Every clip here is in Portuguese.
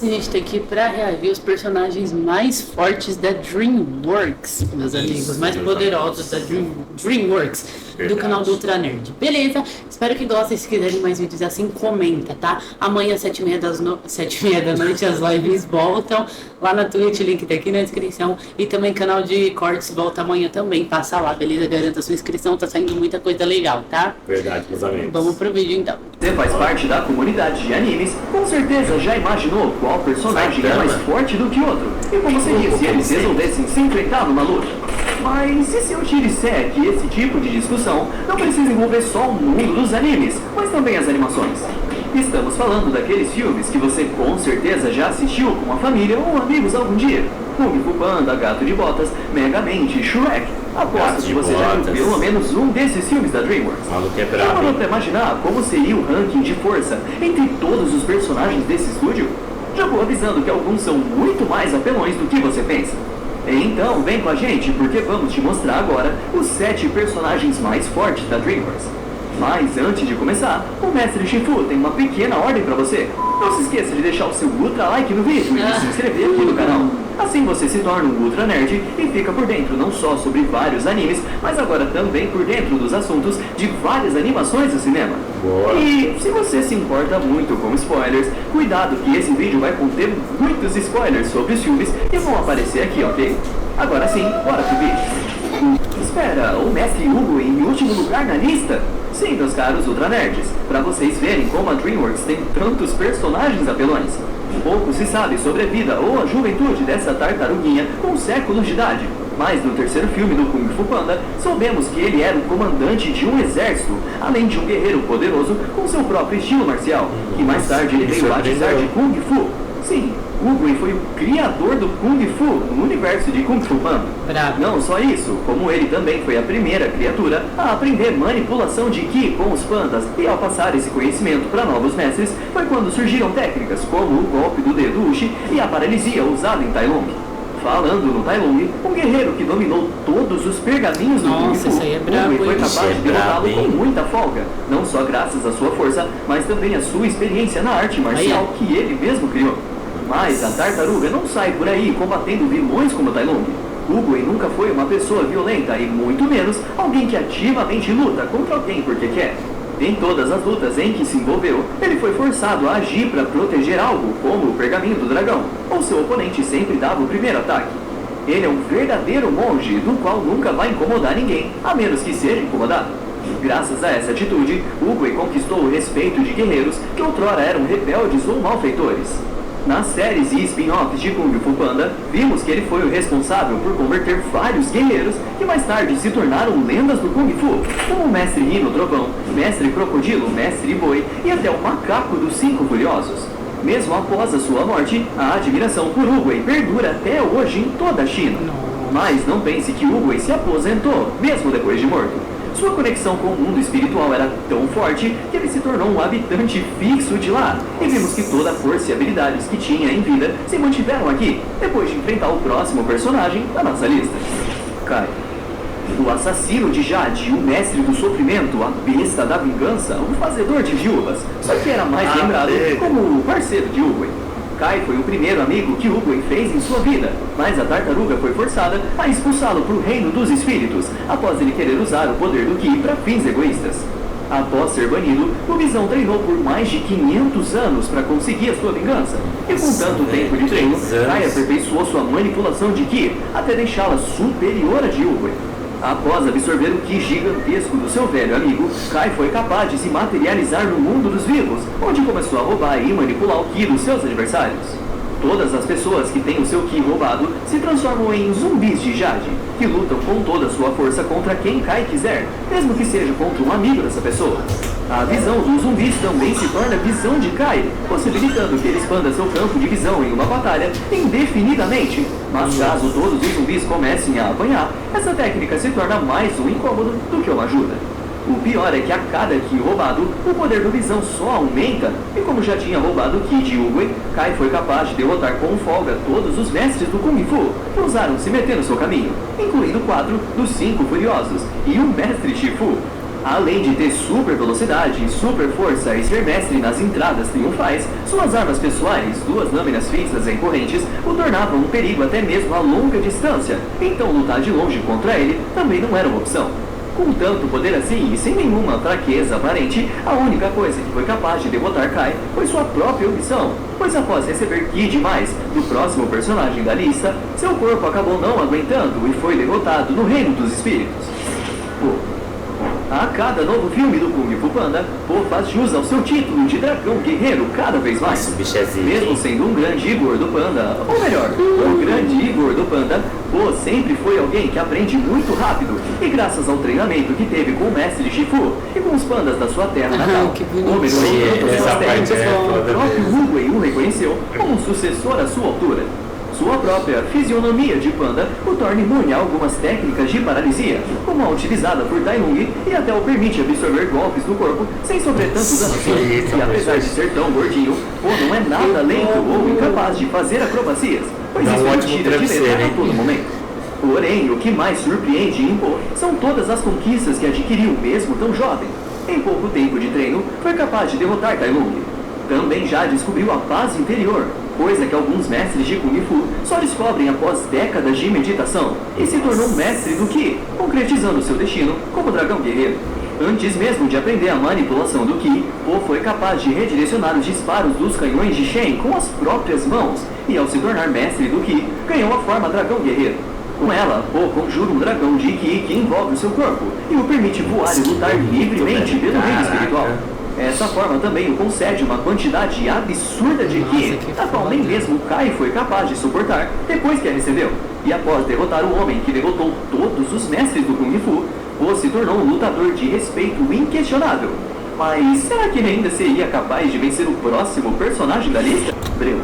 a gente tá aqui pra reagir os personagens mais fortes da DreamWorks, meus amigos, mais poderosos da DreamWorks, do canal do Ultra Nerd. Beleza? Espero que gostem. Se quiserem mais vídeos assim, comenta, tá? Amanhã, 7h30 da noite, as lives voltam lá na Twitch, link tá aqui na descrição. E também canal de cortes volta amanhã também. Passa lá, beleza? Garanta sua inscrição, tá saindo muita coisa legal, tá? Verdade, meus amigos. Vamos pro vídeo então. Você faz parte da comunidade de animes, com certeza já imaginou qual personagem é mais forte do que outro e como seria se eles resolvessem se enfrentar numa luta. Mas e se eu te disser que esse tipo de discussão não precisa envolver só o mundo dos animes, mas também as animações? Estamos falando daqueles filmes que você com certeza já assistiu com a família ou amigos algum dia. Kung Fu Panda, Gato de Botas, Megamente e Shrek. Aposto que você já viu pelo menos um desses filmes da DreamWorks. Já parou pra imaginar como seria o ranking de força entre todos os personagens desse estúdio? Já vou avisando que alguns são muito mais apelões do que você pensa. Então vem com a gente porque vamos te mostrar agora os 7 personagens mais fortes da DreamWorks. Mas antes de começar, o Mestre Shifu tem uma pequena ordem pra você. Não se esqueça de deixar o seu ultra like no vídeo e de se inscrever aqui no canal. Assim você se torna um ultra nerd e fica por dentro não só sobre vários animes, mas agora também por dentro dos assuntos de várias animações do cinema. Boa. E se você se importa muito com spoilers, cuidado que esse vídeo vai conter muitos spoilers sobre os filmes que vão aparecer aqui, ok? Agora sim, bora pro vídeo. Espera, o Mestre Hugo em último lugar na lista? Sim, meus caros Ultra Nerds, para vocês verem como a DreamWorks tem tantos personagens apelões. Pouco se sabe sobre a vida ou a juventude dessa tartaruguinha com séculos de idade. Mas no terceiro filme do Kung Fu Panda, soubemos que ele era o comandante de um exército, além de um guerreiro poderoso com seu próprio estilo marcial, que mais tarde ele veio batizar de Kung Fu. Sim, Oogway foi o criador do Kung Fu no universo de Kung Fu Panda. Bravo. Não só isso, como ele também foi a primeira criatura a aprender manipulação de Ki com os pandas, e ao passar esse conhecimento para novos mestres, foi quando surgiram técnicas como o golpe do dedo Uchi e a paralisia usada em Tai Lung. Falando no Tai Lung, um guerreiro que dominou todos os pergaminhos do Kung Fu, Oogway foi capaz de derrotá-lo com muita folga, não só graças à sua força, mas também à sua experiência na arte marcial que ele mesmo criou. Mas a tartaruga não sai por aí combatendo vilões como Tai Lung. Oogway nunca foi uma pessoa violenta e muito menos alguém que ativamente luta contra alguém porque quer. Em todas as lutas em que se envolveu, ele foi forçado a agir para proteger algo, como o pergaminho do dragão, ou seu oponente sempre dava o primeiro ataque. Ele é um verdadeiro monge, do qual nunca vai incomodar ninguém, a menos que seja incomodado. Graças a essa atitude, Oogway conquistou o respeito de guerreiros que outrora eram rebeldes ou malfeitores. Nas séries e spin-offs de Kung Fu Panda, vimos que ele foi o responsável por converter vários guerreiros que mais tarde se tornaram lendas do Kung Fu, como o Mestre Rino Trovão, Mestre Crocodilo, Mestre Boi e até o Macaco dos Cinco Furiosos. Mesmo após a sua morte, a admiração por Oogway perdura até hoje em toda a China. Mas não pense que Oogway se aposentou, mesmo depois de morto. Sua conexão com o mundo espiritual era tão forte que ele se tornou um habitante fixo de lá. E vimos que toda a força e habilidades que tinha em vida se mantiveram aqui, depois de enfrentar o próximo personagem da nossa lista. Kai. O assassino de Jade, o mestre do sofrimento, a besta da vingança, o fazedor de viúvas, só que era mais lembrado como o parceiro de Oogway. Kai foi o primeiro amigo que Oogway fez em sua vida, mas a tartaruga foi forçada a expulsá-lo para o reino dos espíritos, após ele querer usar o poder do Ki para fins egoístas. Após ser banido, o Visão treinou por mais de 500 anos para conseguir a sua vingança, e com tanto tempo de treino, Kai aperfeiçoou sua manipulação de Ki até deixá-la superior a de Oogway. Após absorver o Ki gigantesco do seu velho amigo, Kai foi capaz de se materializar no mundo dos vivos, onde começou a roubar e manipular o Ki dos seus adversários. Todas as pessoas que têm o seu Ki roubado se transformam em zumbis de Jade, que lutam com toda a sua força contra quem Kai quiser, mesmo que seja contra um amigo dessa pessoa. A visão dos zumbis também se torna visão de Kai, possibilitando que ele expanda seu campo de visão em uma batalha indefinidamente. Mas caso todos os zumbis comecem a apanhar, essa técnica se torna mais um incômodo do que uma ajuda. O pior é que a cada Ki roubado, o poder do Visão só aumenta, e como já tinha roubado o Ki de Oogway, Kai foi capaz de derrotar com folga todos os mestres do Kung Fu que ousaram se meter no seu caminho, incluindo 4 dos 5 Furiosos e o Mestre Shifu. Além de ter super velocidade, super força e ser mestre nas entradas triunfais, suas armas pessoais, 2 lâminas fixas em correntes, o tornavam um perigo até mesmo a longa distância. Então lutar de longe contra ele também não era uma opção. Com tanto poder assim e sem nenhuma fraqueza aparente, a única coisa que foi capaz de derrotar Kai foi sua própria ambição, pois após receber Ki demais do próximo personagem da lista, seu corpo acabou não aguentando e foi derrotado no reino dos espíritos. A cada novo filme do Kung Fu Panda, Po faz jus ao seu título de dragão guerreiro cada vez mais. Mesmo sendo um grande e gordo panda, ou melhor, um grande e gordo panda, Po sempre foi alguém que aprende muito rápido. E graças ao treinamento que teve com o mestre Shifu e com os pandas da sua terra natal, o melhorou tanto suas técnicas que o próprio Wu Wei o reconheceu como um sucessor à sua altura. Sua própria fisionomia de panda o torna imune a algumas técnicas de paralisia, como a utilizada por Tai Lung, e até o permite absorver golpes do corpo sem sofrer tanto dano assim. E apesar de ser tão gordinho, Po não é nada lento ou incapaz de fazer acrobacias, pois isso o tira de letra a todo momento. Porém, o que mais surpreende em Po são todas as conquistas que adquiriu mesmo tão jovem. Em pouco tempo de treino, foi capaz de derrotar Tai Lung. Também já descobriu a paz interior, coisa que alguns mestres de Kung Fu só descobrem após décadas de meditação, e se tornou mestre do Ki, concretizando seu destino como dragão guerreiro. Antes mesmo de aprender a manipulação do Ki, Po foi capaz de redirecionar os disparos dos canhões de Shen com as próprias mãos, e ao se tornar mestre do Ki, ganhou a forma dragão guerreiro. Com ela, Po conjura um dragão de Ki que envolve o seu corpo, e o permite voar e lutar livremente pelo reino espiritual. Essa forma também o concede uma quantidade absurda de Ki, a qual nem mesmo Kai foi capaz de suportar depois que a recebeu. E após derrotar o homem que derrotou todos os mestres do Kung Fu, Po se tornou um lutador de respeito inquestionável. Mas será que ele ainda seria capaz de vencer o próximo personagem da lista? Breu.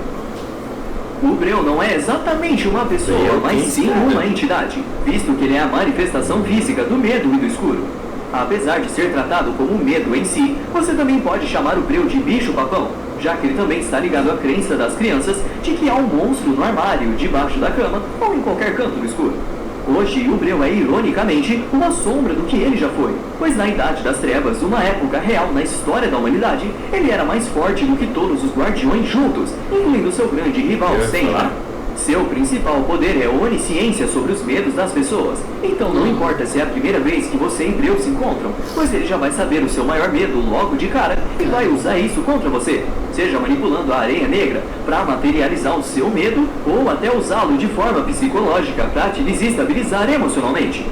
O Breu não é exatamente uma pessoa, mas sim uma entidade, visto que ele é a manifestação física do medo e do escuro. Apesar de ser tratado como medo em si, você também pode chamar o Breu de bicho-papão, já que ele também está ligado à crença das crianças de que há um monstro no armário, debaixo da cama ou em qualquer canto do escuro. Hoje, o Breu é ironicamente uma sombra do que ele já foi, pois na Idade das Trevas, uma época real na história da humanidade, ele era mais forte do que todos os guardiões juntos, incluindo seu grande rival Senji. Seu principal poder é a onisciência sobre os medos das pessoas. Então não importa se é a primeira vez que você e Breu se encontram, pois ele já vai saber o seu maior medo logo de cara e vai usar isso contra você. Seja manipulando a areia negra para materializar o seu medo, ou até usá-lo de forma psicológica para te desestabilizar emocionalmente.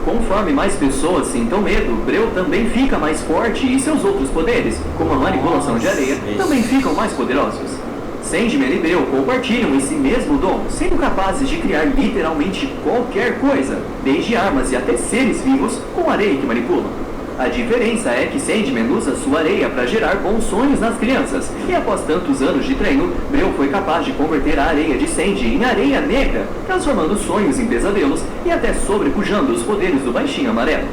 Conforme mais pessoas sintam medo, Breu também fica mais forte e seus outros poderes, como a manipulação de areia, também ficam mais poderosos. Sandman e Breu compartilham esse mesmo dom, sendo capazes de criar literalmente qualquer coisa, desde armas e até seres vivos, com areia que manipulam. A diferença é que Sandman usa sua areia para gerar bons sonhos nas crianças, e após tantos anos de treino, Breu foi capaz de converter a areia de Sandy em areia negra, transformando sonhos em pesadelos e até sobrepujando os poderes do baixinho amarelo.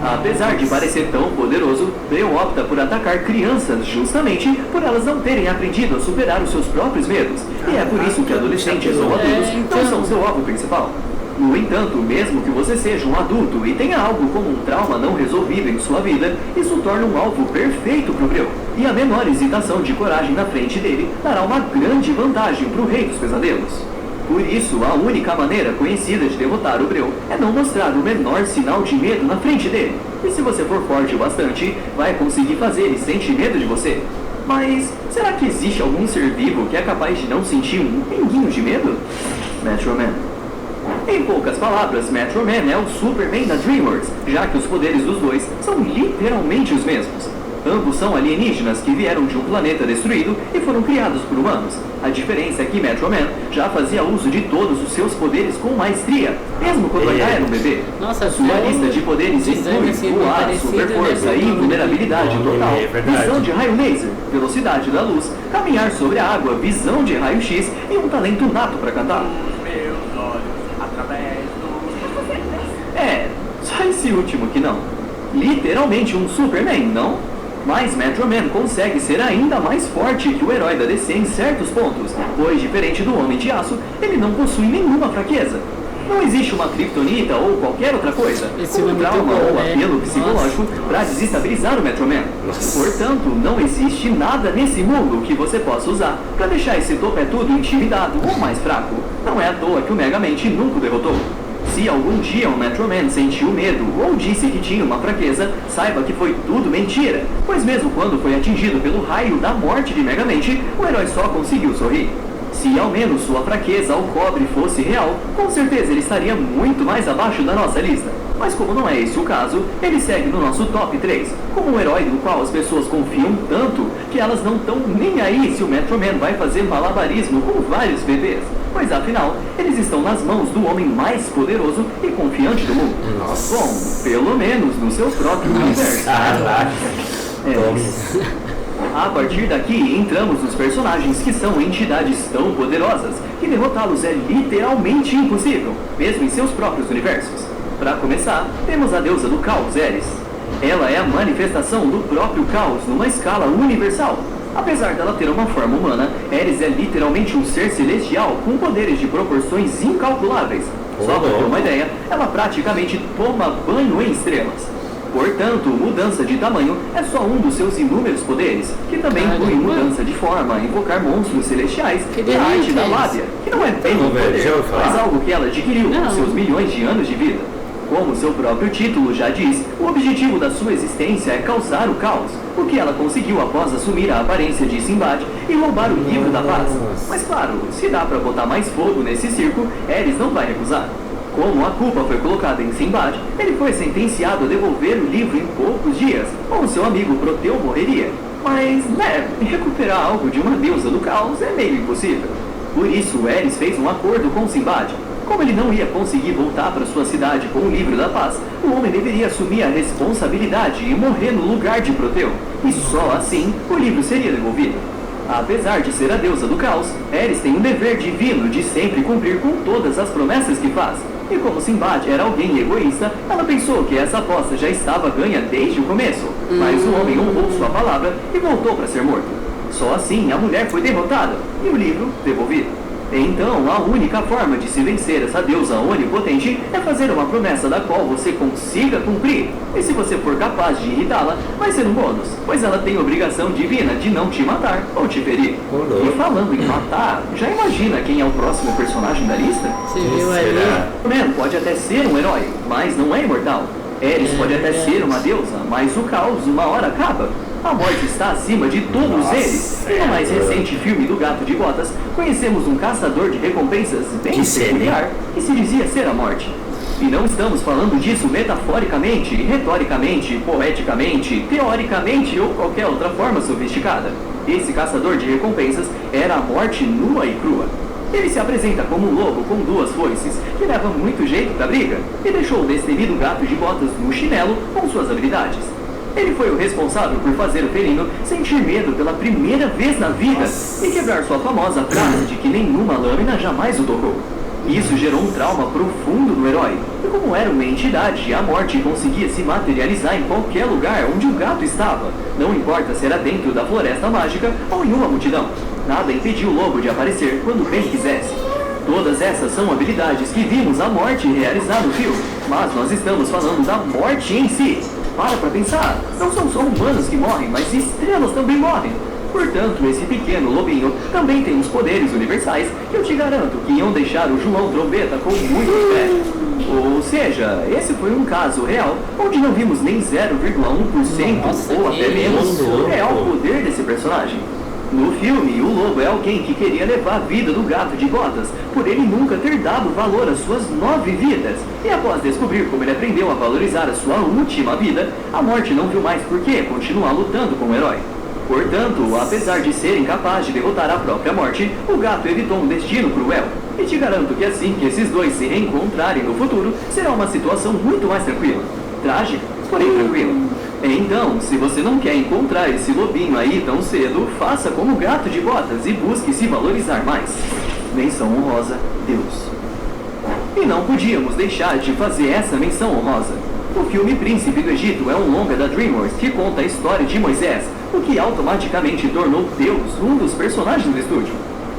Apesar de parecer tão poderoso, Breu opta por atacar crianças justamente por elas não terem aprendido a superar os seus próprios medos, e é por isso que adolescentes ou adultos não são seu alvo principal. No entanto, mesmo que você seja um adulto e tenha algo como um trauma não resolvido em sua vida, isso torna um alvo perfeito para o Breu, e a menor hesitação de coragem na frente dele dará uma grande vantagem para o Rei dos Pesadelos. Por isso, a única maneira conhecida de derrotar o Breu é não mostrar o menor sinal de medo na frente dele. E se você for forte o bastante, vai conseguir fazer ele sentir medo de você. Mas, será que existe algum ser vivo que é capaz de não sentir um pinguinho de medo? Metro Man. Em poucas palavras, Metro Man é o Superman da DreamWorks, já que os poderes dos dois são literalmente os mesmos. Ambos são alienígenas que vieram de um planeta destruído e foram criados por humanos. A diferença é que Metro Man já fazia uso de todos os seus poderes com maestria, mesmo quando ainda era um bebê. Nossa, sua lista de poderes inclui voar, super força e invulnerabilidade total, visão de raio laser, velocidade da luz, caminhar sobre a água, visão de raio-x e um talento nato para cantar. Só esse último que não. Literalmente um Superman, não? Mas Metro Man consegue ser ainda mais forte que o herói da DC em certos pontos, pois, diferente do Homem de Aço, ele não possui nenhuma fraqueza. Não existe uma kriptonita ou qualquer outra coisa, Esse um é muito trauma bom, ou né? apelo psicológico para desestabilizar o Metro Man. Portanto, não existe nada nesse mundo que você possa usar para deixar esse topetudo intimidado ou mais fraco. Não é à toa que o Megamente nunca o derrotou. Se algum dia um Metro Man sentiu medo ou disse que tinha uma fraqueza, saiba que foi tudo mentira, pois mesmo quando foi atingido pelo raio da morte de Megamente, o herói só conseguiu sorrir. Se ao menos sua fraqueza ao cobre fosse real, com certeza ele estaria muito mais abaixo da nossa lista. Mas como não é esse o caso, ele segue no nosso top 3, como um herói no qual as pessoas confiam tanto que elas não estão nem aí se o Metro Man vai fazer malabarismo com vários bebês. Pois afinal, eles estão nas mãos do homem mais poderoso e confiante do mundo. Nossa. Bom, pelo menos no seu próprio universo. Caraca. A partir daqui, entramos nos personagens que são entidades tão poderosas que derrotá-los é literalmente impossível, mesmo em seus próprios universos. Para começar, temos a deusa do caos, Ares. Ela é a manifestação do próprio caos numa escala universal. Apesar dela ter uma forma humana, Ares é literalmente um ser celestial com poderes de proporções incalculáveis. Só para ter uma ideia, ela praticamente toma banho em estrelas. Portanto, mudança de tamanho é só um dos seus inúmeros poderes, que também inclui mudança de forma, invocar monstros celestiais e a arte da lábia, que não é bem um poder, mas algo que ela adquiriu com seus milhões de anos de vida. Como seu próprio título já diz, o objetivo da sua existência é causar o caos, o que ela conseguiu após assumir a aparência de Sinbad e roubar o livro da paz. Mas claro, se dá pra botar mais fogo nesse circo, Ares não vai recusar. Como a culpa foi colocada em Sinbad, ele foi sentenciado a devolver o livro em poucos dias, ou seu amigo Proteu morreria. Mas, recuperar algo de uma deusa do caos é meio impossível. Por isso, Ares fez um acordo com Sinbad. Como ele não ia conseguir voltar para sua cidade com o livro da paz, o homem deveria assumir a responsabilidade e morrer no lugar de Proteu. E só assim, o livro seria devolvido. Apesar de ser a deusa do caos, Ares tem um dever divino de sempre cumprir com todas as promessas que faz. E como Sinbad era alguém egoísta, ela pensou que essa aposta já estava ganha desde o começo. Mas o homem honrou sua palavra e voltou para ser morto. Só assim a mulher foi derrotada e o livro devolvido. Então, a única forma de se vencer essa deusa onipotente é fazer uma promessa da qual você consiga cumprir. E se você for capaz de irritá-la, vai ser um bônus, pois ela tem obrigação divina de não te matar ou te ferir. E falando em matar, já imagina quem é o próximo personagem da lista? Você viu ali? Man pode até ser um herói, mas não é imortal. Ares pode até ser uma deusa, mas o caos uma hora acaba. A morte está acima de todos eles. E no mais recente filme do Gato de Botas, conhecemos um caçador de recompensas bem peculiar que se dizia ser a morte. E não estamos falando disso metaforicamente, retoricamente, poeticamente, teoricamente ou qualquer outra forma sofisticada. Esse caçador de recompensas era a morte nua e crua. Ele se apresenta como um lobo com duas foices, que leva muito jeito pra briga, e deixou o destemido Gato de Botas no chinelo com suas habilidades. Ele foi o responsável por fazer o felino sentir medo pela primeira vez na vida e quebrar sua famosa frase de que nenhuma lâmina jamais o tocou. Isso gerou um trauma profundo no herói, e como era uma entidade, a morte conseguia se materializar em qualquer lugar onde o gato estava, não importa se era dentro da floresta mágica ou em uma multidão. Nada impediu o lobo de aparecer quando bem quisesse. Todas essas são habilidades que vimos a morte realizar no filme, mas nós estamos falando da morte em si. Para pensar, não são só humanos que morrem, mas estrelas também morrem. Portanto, esse pequeno lobinho também tem os poderes universais que eu te garanto que iam deixar o João Trombeta com muito fé. Ou seja, esse foi um caso real, onde não vimos nem 0,1% ou até menos do real poder desse personagem. No filme, o lobo é alguém que queria levar a vida do Gato de Botas, por ele nunca ter dado valor às suas 9 vidas. E após descobrir como ele aprendeu a valorizar a sua última vida, a morte não viu mais por que continuar lutando com o herói. Portanto, apesar de ser incapaz de derrotar a própria morte, o gato evitou um destino cruel. E te garanto que assim que esses dois se reencontrarem no futuro, será uma situação muito mais tranquila. Trágica, porém tranquila. Então, se você não quer encontrar esse lobinho aí tão cedo, faça como o Gato de Botas e busque se valorizar mais. Menção honrosa, Deus. E não podíamos deixar de fazer essa menção honrosa. O filme Príncipe do Egito é um longa da DreamWorks que conta a história de Moisés, o que automaticamente tornou Deus um dos personagens do estúdio.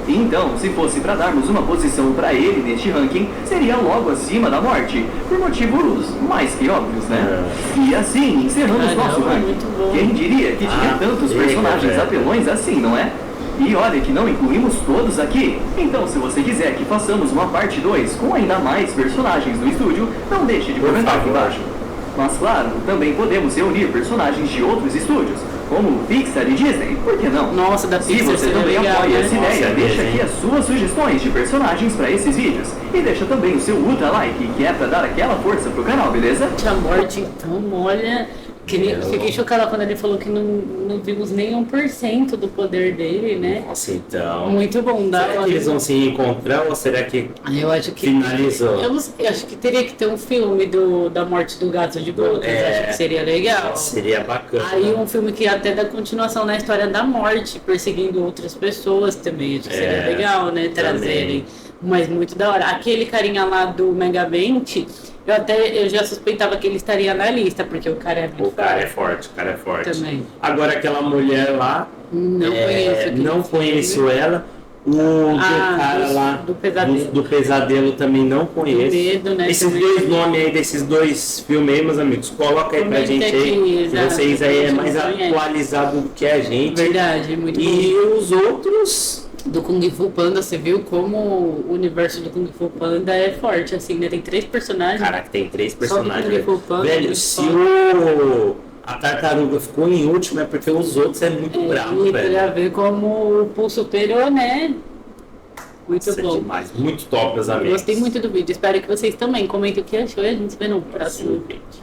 Então, se fosse para darmos uma posição para ele neste ranking, seria logo acima da morte, por motivos mais que óbvios, né? E assim, encerramos nosso ranking. Quem diria que tinha tantos personagens apelões assim, não é? E olha que não incluímos todos aqui. Então, se você quiser que façamos uma parte 2 com ainda mais personagens do estúdio, não deixe de comentar aqui embaixo. Mas claro, também podemos reunir personagens de outros estúdios, como Pixar e Disney, por que não? Nossa, da Se Pixar você seria também legal, apoia né? essa ideia, deixa aqui as suas sugestões de personagens para esses vídeos. E deixa também o seu ultra like, que é para dar aquela força pro canal, beleza? A morte, então, olha... Fiquei chocada quando ele falou que não vimos nem 1% do poder dele, né? Nossa, então... Muito bom. Será que eles vão se encontrar ou será que eu acho que finalizou? Eu não sei, acho que teria que ter um filme da morte do gato de botas, acho que seria legal. Seria bacana. Aí um filme que até dá continuação na história da morte, perseguindo outras pessoas também, acho que seria legal, né, trazerem. Mas muito da hora. Aquele carinha lá do Megamente, eu já suspeitava que ele estaria na lista, porque o cara é muito forte. O cara é forte. Também. Agora aquela mulher lá, Não conheço ela. O cara lá do pesadelo também não conheço. Medo, né, esses também. dois nomes aí, desses dois filmes aí, meus amigos, coloca aí pra gente aí. Vocês aí é mais atualizado do que a gente. Verdade, muito bom. E os outros... Do Kung Fu Panda, você viu como o universo do Kung Fu Panda é forte, assim, né? Tem 3 personagens. Caraca, tem 3 personagens. Kung Fu Panda, velho, se a tartaruga ficou em último é porque os outros é muito bravo, e velho. pra ver como o Pulso superior, né? Muito Nossa, bom. demais. Muito top, meus amigos. Gostei muito do vídeo. Espero que vocês também comentem o que achou e a gente se vê no próximo vídeo.